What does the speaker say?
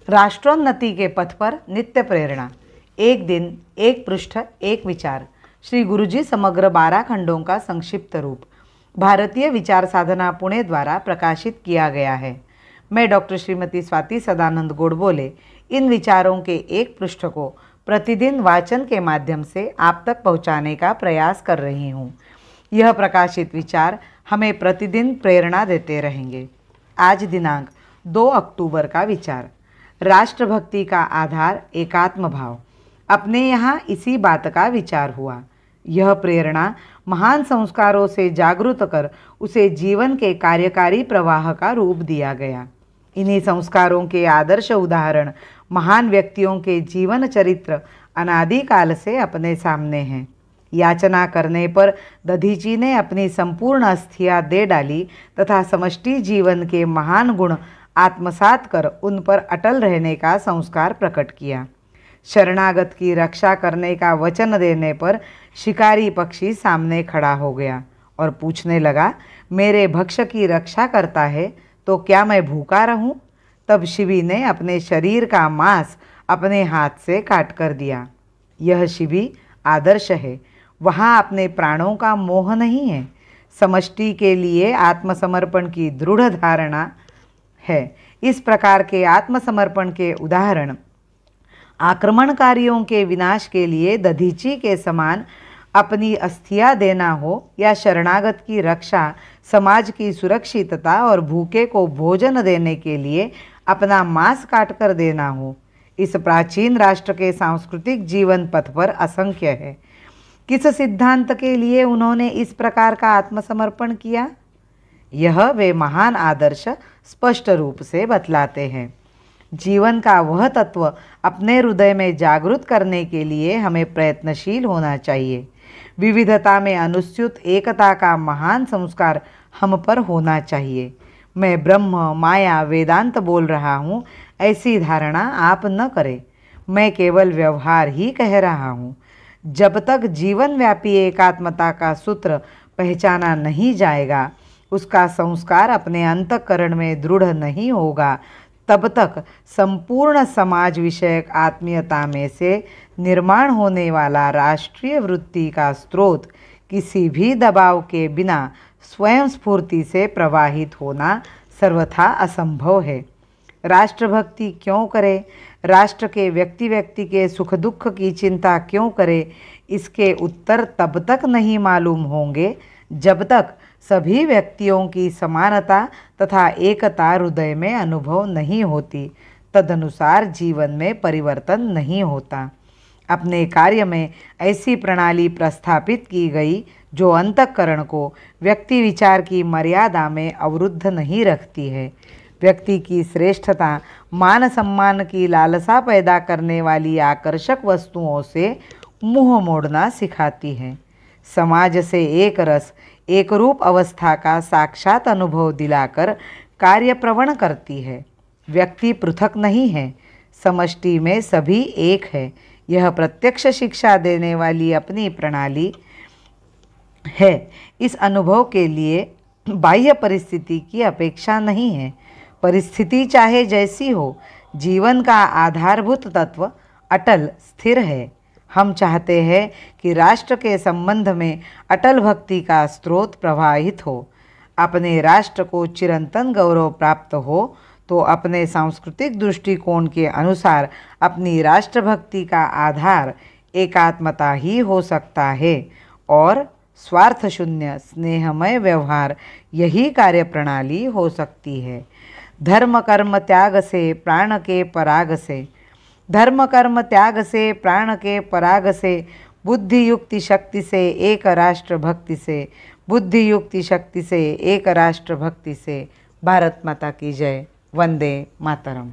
राष्ट्रोन्नति के पथ पर नित्य प्रेरणा। एक दिन, एक पृष्ठ, एक विचार। श्री गुरुजी समग्र 12 खंडों का संक्षिप्त रूप भारतीय विचार साधना पुणे द्वारा प्रकाशित किया गया है। मैं डॉक्टर श्रीमती स्वाति सदानंद गोडबोले इन विचारों के एक पृष्ठ को प्रतिदिन वाचन के माध्यम से आप तक पहुंचाने का प्रयास कर रही हूँ। यह प्रकाशित विचार हमें प्रतिदिन प्रेरणा देते रहेंगे। आज दिनांक 2 अक्टूबर का विचार, राष्ट्रभक्ति का आधार एकात्म भाव। अपने यहाँ इसी बात का विचार हुआ। यह प्रेरणा महान संस्कारों से जागृत कर उसे जीवन के कार्यकारी प्रवाह का रूप दिया गया। इन्हीं संस्कारों के आदर्श उदाहरण महान व्यक्तियों के जीवन चरित्र अनादिकाल से अपने सामने हैं। याचना करने पर दधीची ने अपनी संपूर्ण अस्थियां दे डाली तथा समष्टि जीवन के महान गुण आत्मसात कर उन पर अटल रहने का संस्कार प्रकट किया। शरणागत की रक्षा करने का वचन देने पर शिकारी पक्षी सामने खड़ा हो गया और पूछने लगा, मेरे भक्ष्य की रक्षा करता है तो क्या मैं भूखा रहूं? तब शिबी ने अपने शरीर का मांस अपने हाथ से काट कर दिया। यह शिबी आदर्श है। वहाँ अपने प्राणों का मोह नहीं है। समष्टि के लिए आत्मसमर्पण की दृढ़ धारणा है। इस प्रकार के आत्मसमर्पण के उदाहरण आक्रमणकारियों के विनाश के लिए दधीची के समान अपनी अस्थियां देना हो या शरणागत की रक्षा, समाज की सुरक्षितता और भूखे को भोजन देने के लिए अपना मांस काट कर देना हो, इस प्राचीन राष्ट्र के सांस्कृतिक जीवन पथ पर असंख्य है। किस सिद्धांत के लिए उन्होंने इस प्रकार का आत्मसमर्पण किया, यह वे महान आदर्श स्पष्ट रूप से बतलाते हैं। जीवन का वह तत्व अपने हृदय में जागृत करने के लिए हमें प्रयत्नशील होना चाहिए। विविधता में अनुस्यूत एकता का महान संस्कार हम पर होना चाहिए। मैं ब्रह्म, माया, वेदांत बोल रहा हूँ, ऐसी धारणा आप न करें। मैं केवल व्यवहार ही कह रहा हूँ। जब तक जीवन व्यापी एकात्मता का सूत्र पहचाना नहीं जाएगा, उसका संस्कार अपने अंतःकरण में दृढ़ नहीं होगा, तब तक संपूर्ण समाज विषयक आत्मीयता में से निर्माण होने वाला राष्ट्रीय वृत्ति का स्रोत किसी भी दबाव के बिना स्वयं स्फूर्ति से प्रवाहित होना सर्वथा असंभव है। राष्ट्रभक्ति क्यों करे, राष्ट्र के व्यक्ति के सुख दुख की चिंता क्यों करे, इसके उत्तर तब तक नहीं मालूम होंगे जब तक सभी व्यक्तियों की समानता तथा एकता हृदय में अनुभव नहीं होती। तदनुसार जीवन में परिवर्तन नहीं होता। अपने कार्य में ऐसी प्रणाली प्रस्थापित की गई जो अंतःकरण को व्यक्ति विचार की मर्यादा में अवरुद्ध नहीं रखती है। व्यक्ति की श्रेष्ठता, मान सम्मान की लालसा पैदा करने वाली आकर्षक वस्तुओं से मुंह मोड़ना सिखाती है। समाज से एक रस, एक रूप अवस्था का साक्षात अनुभव दिलाकर कार्यप्रवण करती है। व्यक्ति पृथक नहीं है, समष्टि में सभी एक है। यह प्रत्यक्ष शिक्षा देने वाली अपनी प्रणाली है। इस अनुभव के लिए बाह्य परिस्थिति की अपेक्षा नहीं है। परिस्थिति चाहे जैसी हो, जीवन का आधारभूत तत्व अटल स्थिर है। हम चाहते हैं कि राष्ट्र के संबंध में अटल भक्ति का स्रोत प्रवाहित हो। अपने राष्ट्र को चिरंतन गौरव प्राप्त हो तो अपने सांस्कृतिक दृष्टिकोण के अनुसार अपनी राष्ट्रभक्ति का आधार एकात्मता ही हो सकता है और स्वार्थ शून्य स्नेहमय व्यवहार यही कार्यप्रणाली हो सकती है। धर्म कर्म त्याग से प्राण के पराग से, धर्म कर्म त्याग से प्राण के पराग से, बुद्धि युक्ति शक्ति से एक राष्ट्र भक्ति से, बुद्धि युक्ति शक्ति से एक राष्ट्र भक्ति से। भारत माता की जय। वंदे मातरम।